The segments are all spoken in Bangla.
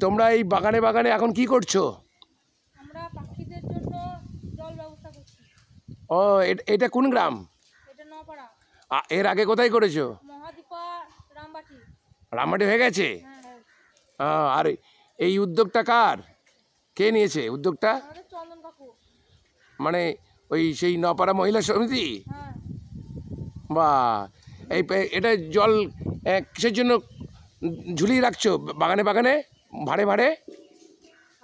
তোমরা এই বাগানে বাগানে এখন কি করছো? আমরা পাখিদের জন্য জল ব্যবস্থা করছি। ও, এটা কোন গ্রাম? এটা নপাড়া। এর আগে কোথায় করেছো? মহাদীপা, রামবাটি। রামবাটি হয়ে গেছে? হ্যাঁ। আর এই উদ্যোগটা কার? কে নিয়েছে উদ্যোগটা? আমাদের চন্দন কাকু। মানে ওই সেই নপাড়া মহিলা সমিতি? হ্যাঁ। বা এটা জল কিসের জন্য ঝুলিয়ে রাখছো বাগানে বাগানে ভাড়ে ভাড়ে?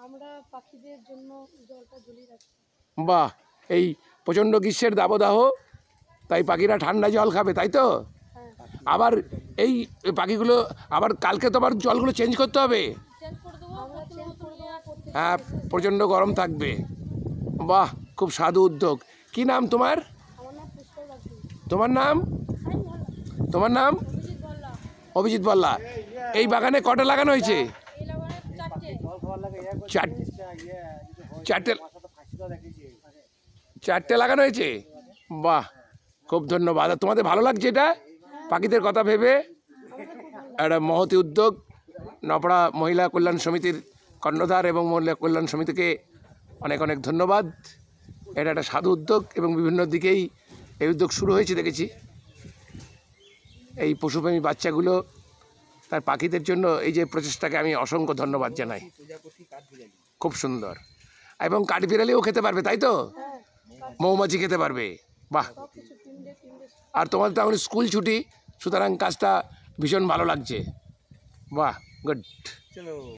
আমরা পাখিদের জন্য জলটা ঝুলিয়ে রাখছি। বাহ, এই প্রচণ্ড গ্রীষ্মের দাবদাহ, তাই পাখিরা ঠান্ডা জল খাবে, তাই তো? হ্যাঁ। আবার এই পাখিগুলো আবার কালকে তো আবার জলগুলো চেঞ্জ করতে হবে। চেঞ্জ করে দেবো। আমরা চেঞ্জ করে দেবো। হ্যাঁ, প্রচণ্ড গরম থাকবে। বাহ, খুব সাধু উদ্যোগ। কি নাম তোমার? আমার নাম পুষ্কর বাগদি। তোমার নাম? তোমার নাম? অভিজিৎ বল্লা। অভিজিৎ বল্লা। এই বাগানে কটা লাগানো হয়েছে? এই লাগানে 4টে। চারটে চারটে লাগানো হয়েছে। বাহ, খুব ধন্যবাদ। আর তোমাদের ভালো লাগছে এটা পাখিদের কথা ভেবে? একটা মহতি উদ্যোগ। নপাড়া মহিলা কল্যাণ সমিতির কর্ণধার এবং মহিলা কল্যাণ সমিতিকে অনেক অনেক ধন্যবাদ। এটা একটা সাধু উদ্যোগ এবং বিভিন্ন দিকেই এই উদ্যোগ শুরু হয়েছে দেখেছি। এই পশুপ্রেমী বাচ্চাগুলো তার পাখিদের জন্য এই যে প্রচেষ্টাকে আমি অসংখ্য ধন্যবাদ জানাই। খুব সুন্দর। এবং কাঠবিড়ালিও খেতে পারবে, তাই তো? মৌমাছি খেতে পারবে। বাহ। আর তোমাদের তো এখন স্কুল ছুটি, সুতরাং কাজটা ভীষণ ভালো লাগছে। বাহ, গুড।